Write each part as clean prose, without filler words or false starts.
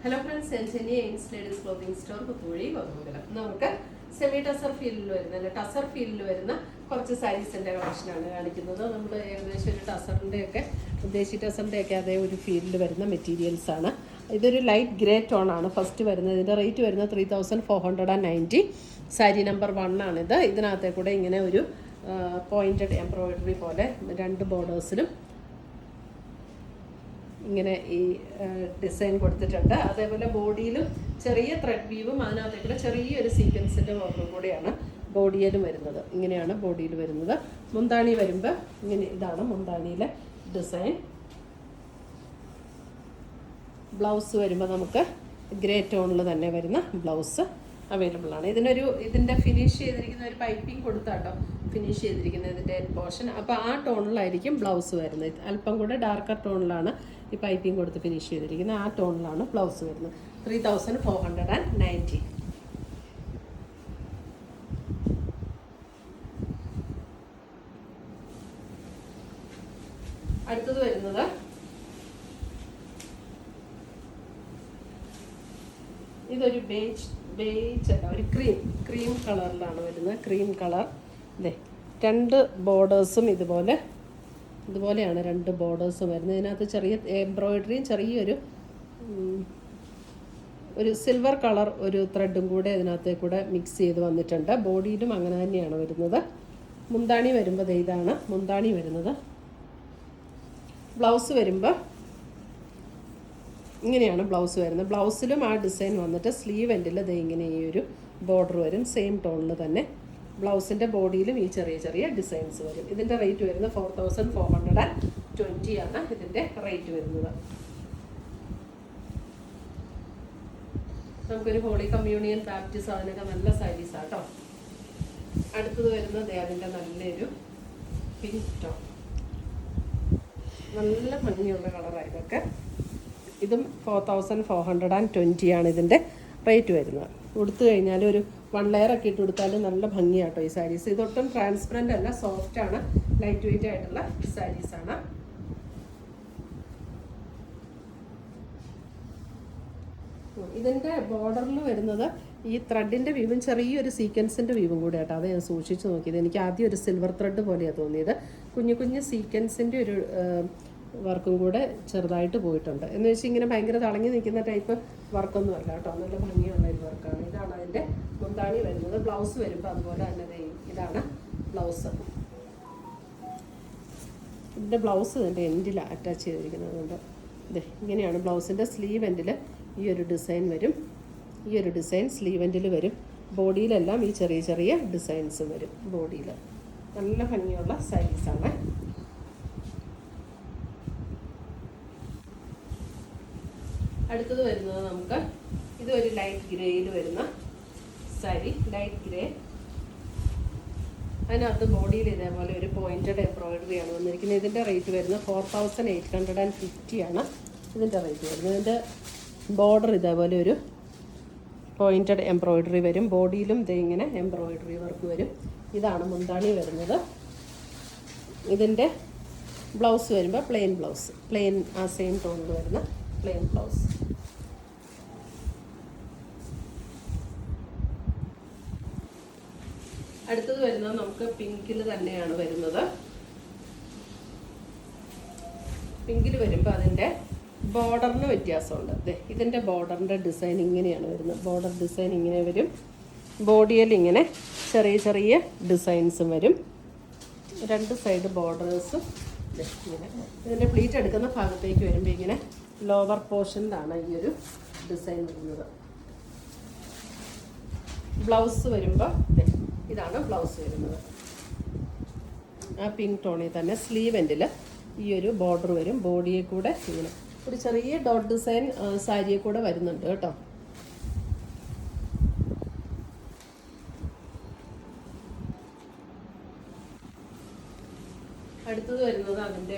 Hello friends, എൻജനി Aims ladies clothing store Puthuvazhi Kothamangalam. നമുക്ക് semi tussar ഫീൽഡിൽ വരുന്ന അല്ലെ ടസർ ഫീൽഡിൽ വരുന്ന കുറച്ച് സാരീസിൻ്റെ കളക്ഷനാണ് കാണിക്കുന്നത്. നമ്മൾ ഏകദേശം ഒരു ടസറിൻ്റെയൊക്കെ ദേശി ടസറിൻ്റെയൊക്കെ അതേ ഒരു ഫീൽഡിൽ വരുന്ന മെറ്റീരിയൽസ് ആണ്. ഇതൊരു ലൈറ്റ് ഗ്രേ ടോൺ ആണ് ഫസ്റ്റ് വരുന്നത്. ഇതിൻ്റെ റേറ്റ് വരുന്നത് 3490. സാരി നമ്പർ 1 ആണിത്. ഇതിനകത്തെ കൂടെ ഇങ്ങനെ ഒരു പോയിൻറ്റഡ് എംബ്രോയിഡറി പോലെ രണ്ട് ബോർഡേഴ്സിലും ഇങ്ങനെ ഈ ഡിസൈൻ കൊടുത്തിട്ടുണ്ട്. അതേപോലെ ബോഡിയിലും ചെറിയ ത്രെഡ് വീവും അതിനകത്തേക്കുള്ള ചെറിയൊരു സീക്വൻസിൻ്റെ വർക്കും കൂടെയാണ് ബോഡിയിലും വരുന്നത്. ഇങ്ങനെയാണ് ബോഡിയിൽ വരുന്നത്. മുന്താണി വരുമ്പോൾ ഇങ്ങനെ ഇതാണ് മുന്താണിയിലെ ഡിസൈൻ. ബ്ലൗസ് വരുമ്പോൾ നമുക്ക് ഗ്രേ ടോണിൽ തന്നെ വരുന്ന ബ്ലൗസ് അവൈലബിൾ ആണ്. ഇതിൻ്റെ ഫിനിഷ് ചെയ്തിരിക്കുന്ന ഒരു പൈപ്പിംഗ് കൊടുത്താട്ടോ ഫിനിഷ് ചെയ്തിരിക്കുന്നത് ഇതിൻ്റെ പോർഷൻ. അപ്പോൾ ആ ടോണിലായിരിക്കും ബ്ലൗസ് വരുന്നത്. അല്പം കൂടെ ഡാർക്കർ ടോണിലാണ് ഈ പൈപ്പിംഗ് കൊടുത്ത് ഫിനിഷ് ചെയ്തിരിക്കുന്നത്. ആ ടോണിലാണ് ബ്ലൗസ് വരുന്നത്. 3490. അടുത്തത് വരുന്നത് ഇതൊരു ബേജ് അല്ല, ഒരു ക്രീം കളറിലാണ് വരുന്നത്. Cream colour. അതെ, രണ്ട് ബോർഡേഴ്സും ഇതുപോലെയാണ് രണ്ട് ബോർഡേഴ്സും വരുന്നത്. ഇതിനകത്ത് ചെറിയ എംബ്രോയിഡറിയും ചെറിയൊരു സിൽവർ കളർ ഒരു ത്രെഡും കൂടെ ഇതിനകത്തെ കൂടെ മിക്സ് ചെയ്ത് വന്നിട്ടുണ്ട്. ബോഡിയിലും അങ്ങനെ തന്നെയാണ് വരുന്നത്. മുന്താണി വരുമ്പോൾ ഇതാണ് മുന്താണി വരുന്നത്. ബ്ലൗസ് വരുമ്പോൾ ഇങ്ങനെയാണ് ബ്ലൗസ് വരുന്നത്. ബ്ലൗസിലും ആ ഡിസൈൻ വന്നിട്ട് സ്ലീവ് എൻഡിൽ ഇങ്ങനെ ഈ ഒരു ബോർഡർ വരും. സെയിം ടോണിൽ തന്നെ ബ്ലൗസിൻ്റെ ബോഡിയിലും ഈ ചെറിയ ചെറിയ ഡിസൈൻസ് വരും. ഇതിൻ്റെ റേറ്റ് വരുന്നത് 4420 ആണ് ഇതിൻ്റെ റേറ്റ് വരുന്നത്. നമുക്കൊരു ഹോളി കമ്മ്യൂണിയൻ ബാപ്റ്റിസം അതിനൊക്കെ നല്ല സാരീസ് ആട്ടോ. അടുത്തത് വരുന്നത് അതിൻ്റെ നല്ലൊരു പിങ്ക് ടോൺ. നല്ല ഭംഗിയുള്ള കളറാണ് ഇതൊക്കെ. ഇതും 4420 ആണ് ഇതിൻ്റെ റേറ്റ് വരുന്നത്. ഉടുത്തു കഴിഞ്ഞാൽ ഒരു 1 ലെയർ ഒക്കെ ഇട്ട് കൊടുത്താൽ നല്ല ഭംഗിയാട്ടോ ഈ സാരീസ്. ഇതൊട്ടും ട്രാൻസ്പെറൻ്റ് അല്ല, സോഫ്റ്റ് ആണ്, ലൈറ്റ് വെയിറ്റ് ആയിട്ടുള്ള സാരീസാണ്. ഇതിൻ്റെ ബോർഡറിൽ വരുന്നത് ഈ ത്രെഡിൻ്റെ വീവും ചെറിയൊരു സീക്വൻസിൻ്റെ വീവും കൂടെ ആട്ടോ. അത് ഞാൻ സൂക്ഷിച്ച് നോക്കിയത്. എനിക്ക് ആദ്യം ഒരു സിൽവർ ത്രെഡ് പോലെയാണ് തോന്നിയത്. കുഞ്ഞു കുഞ്ഞു സീക്വൻസിൻ്റെ ഒരു വർക്കും കൂടെ ചെറുതായിട്ട് പോയിട്ടുണ്ട്. എന്ന് വെച്ചാൽ ഇങ്ങനെ ഭയങ്കര തിളങ്ങി നിൽക്കുന്ന ടൈപ്പ് വർക്കൊന്നും അല്ല കേട്ടോ. നല്ല ഭംഗിയുള്ള ഒരു വർക്കാണ്. ഇതാണ് അതിൻ്റെ മുന്താണി വരുന്നത്. ബ്ലൗസ് വരുമ്പോൾ അതുപോലെ തന്നെ ഇതാണ് ബ്ലൗസ്. ഇതിൻ്റെ ബ്ലൗസ് ഇതിൻ്റെ എൻഡിൽ അറ്റാച്ച് ചെയ്തിരിക്കുന്നത് കൊണ്ട് ഇങ്ങനെയാണ് ബ്ലൗസിൻ്റെ സ്ലീവ് എൻഡിൽ ഈ ഒരു ഡിസൈൻ വരും. ഈ ഒരു ഡിസൈൻ സ്ലീവ് എൻഡിൽ വരും. ബോഡിയിലെല്ലാം ഈ ചെറിയ ചെറിയ ഡിസൈൻസ് വരും ബോഡിയിൽ. നല്ല ഭംഗിയുള്ള സാരീസാണ്. അടുത്തത് വരുന്നത് നമുക്ക് ഇതൊരു ലൈറ്റ് ഗ്രേയിൽ വരുന്ന സാരി. Light grey. അതിനകത്ത് ബോഡിയിൽ ഇതേപോലെ ഒരു പോയിൻറ്റഡ് എംബ്രോയിഡറിയാണ് വന്നിരിക്കുന്നത്. ഇതിൻ്റെ റേറ്റ് വരുന്നത് 4850 ആണ് ഇതിൻ്റെ റേറ്റ് വരുന്നത്. ഇതിൻ്റെ ബോർഡർ ഇതേപോലെ ഒരു പോയിൻറ്റഡ് എംബ്രോയിഡറി വരും. ബോഡിയിലും ഇങ്ങനെ എംബ്രോയിഡറി വർക്ക് വരും. ഇതാണ് മുന്താണി വരുന്നത്. ഇതിൻ്റെ ബ്ലൗസ് വരുമ്പോൾ പ്ലെയിൻ ബ്ലൗസ്, പ്ലെയിൻ ആ സെയിം ടോണിൽ വരുന്ന പ്ലെയിൻ ബ്ലൗസ്. അടുത്തത് വരുന്നത് നമുക്ക് പിങ്കിൽ തന്നെയാണ് വരുന്നത്. പിങ്കിൽ വരുമ്പോൾ അതിൻ്റെ ബോർഡറിന് വ്യത്യാസമുണ്ട്. ഇതിൻ്റെ ബോർഡറിൻ്റെ ഡിസൈൻ ഇങ്ങനെയാണ് വരുന്നത്. ബോർഡർ ഡിസൈൻ ഇങ്ങനെ വരും. ബോഡിയിൽ ഇങ്ങനെ ചെറിയ ചെറിയ ഡിസൈൻസും വരും. രണ്ട് സൈഡ് ബോർഡേഴ്സും ഇങ്ങനെ. ഇതിൻ്റെ പ്ലീറ്റ് എടുക്കുന്ന ഭാഗത്തേക്ക് വരുമ്പോൾ ഇങ്ങനെ ലോവർ പോർഷനിലാണ് ഈ ഒരു ഡിസൈൻ വരുന്നത്. ബ്ലൗസ് വരുമ്പോൾ ഇതാണ് ബ്ലൗസ് വരുന്നത്. ആ പിങ്ക് ടോണിൽ തന്നെ സ്ലീവ് എൻഡിൽ ഈ ഒരു ബോർഡർ വരും. ബോഡിയെ കൂടെ ഇങ്ങനെ ഒരു ചെറിയ ഡോട്ട് ഡിസൈൻ സാരിയെ കൂടെ വരുന്നുണ്ട് കേട്ടോ. അടുത്തത് വരുന്നത് അതിൻ്റെ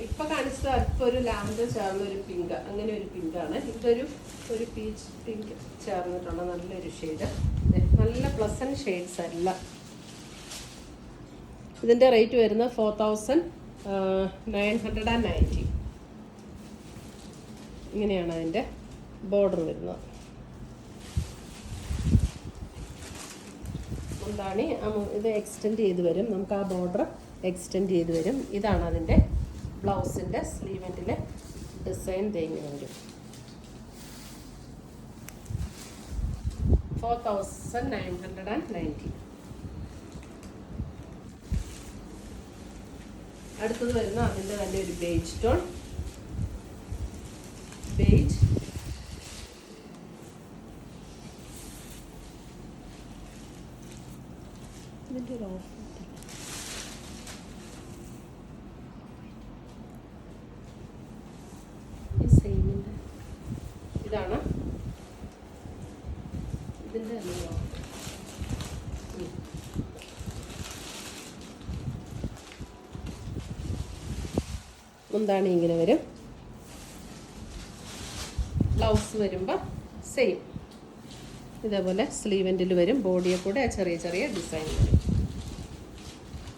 ഇപ്പം കാണിച്ചത് അല്പം ഒരു ലാവൻഡർ ചേർന്ന ഒരു പിങ്ക്, അങ്ങനെ ഒരു പിങ്കാണ്. ഇതൊരു പീച്ച് പിങ്ക് ചേർന്നിട്ടുള്ള നല്ലൊരു ഷെയ്ഡ്. നല്ല പ്ലസൻറ്റ് ഷെയ്ഡ്സ് അല്ല. ഇതിൻ്റെ റേറ്റ് വരുന്നത് 4990. ഇങ്ങനെയാണ് അതിൻ്റെ ബോർഡർ വരുന്നത്. മുന്താണി ഇത് എക്സ്റ്റെൻഡ് ചെയ്ത് വരും, നമുക്ക് ആ ബോർഡർ എക്സ്റ്റെൻഡ് ചെയ്ത് വരും. ഇതാണ് അതിൻ്റെ ബ്ലൗസിൻ്റെ സ്ലീവെൻറ്റിലെ ഡിസൈൻ ഇങ്ങനെ വരും. 4990. അടുത്തത് വരുന്ന അതിൻ്റെ തന്നെ ഒരു ബേജ് ടോൺ. ബേജ് ഇതിൻ്റെ ഒരു ഓഫ് സെയിമിൻ്റെ ഇതാണ് ഇതിൻ്റെ തന്നെ മുന്താണി ഇങ്ങനെ വരും. ബ്ലൗസ് വരുമ്പോൾ സെയിം ഇതേപോലെ സ്ലീവെൻറ്റിൽ വരും. ബോഡിയെ കൂടെ ചെറിയ ചെറിയ ഡിസൈൻ വരും.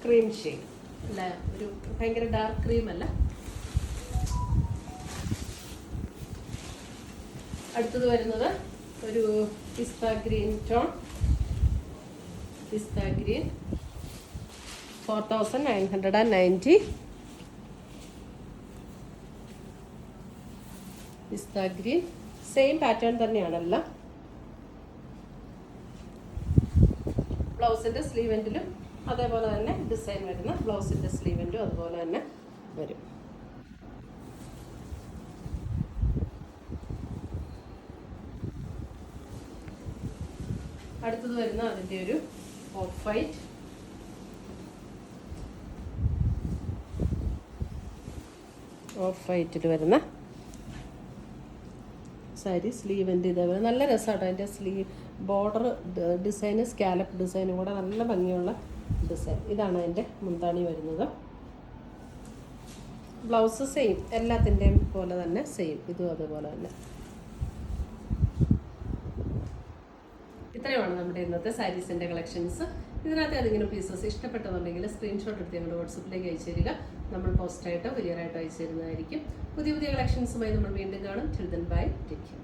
ക്രീം ഷെയ്ഡ് അല്ല, ഒരു ഭയങ്കര ഡാർക്ക് ക്രീം അല്ല. അടുത്തത് വരുന്നത് ഒരു പിസ്ത ഗ്രീൻ ടോൺ. പിസ്ത ഗ്രീൻ 4990. പിസ്ത ഗ്രീൻ സെയിം പാറ്റേൺ തന്നെയാണല്ല. ബ്ലൗസിൻ്റെ സ്ലീവെൻറ്റിലും അതേപോലെ തന്നെ ഡിസൈൻ വരുന്ന ബ്ലൗസിൻ്റെ സ്ലീവെൻറ്റും അതുപോലെ തന്നെ വരും. അടുത്തത് വരുന്ന അതിൻ്റെ ഒരു ഓഫ് വൈറ്റ്. ഓഫ് വൈറ്റിൽ വരുന്ന സാരി സ്ലീവെൻ്റ് ഇതേപോലെ നല്ല രസമാണ്. അതിൻ്റെ ബോർഡർ ഡിസൈന് സ്കാലപ്പ് ഡിസൈനും കൂടെ നല്ല ഭംഗിയുള്ള ഡിസൈൻ. ഇതാണ് അതിൻ്റെ മുന്താണി വരുന്നത്. ബ്ലൗസ് സെയിം എല്ലാത്തിൻ്റെയും പോലെ തന്നെ സെയിം, ഇതും അതുപോലെ തന്നെ. ഇത്രയുമാണ് നമ്മുടെ ഇന്നത്തെ സാരീസിൻ്റെ കളക്ഷൻസ്. ഇതിനകത്ത് ഏതെങ്കിലും പീസസ് ഇഷ്ടപ്പെട്ടതുണ്ടെങ്കിൽ സ്ക്രീൻഷോട്ട് എടുത്ത് ഞങ്ങളുടെ വാട്സപ്പിലേക്ക് അയച്ചു തരിക. നമ്മൾ പോസ്റ്റായിട്ടോ കൊറിയറായിട്ടോ അയച്ചു തരുന്നതായിരിക്കും. പുതിയ പുതിയ കളക്ഷൻസുമായി നമ്മൾ വീണ്ടും കാണും. Till then bye, take care.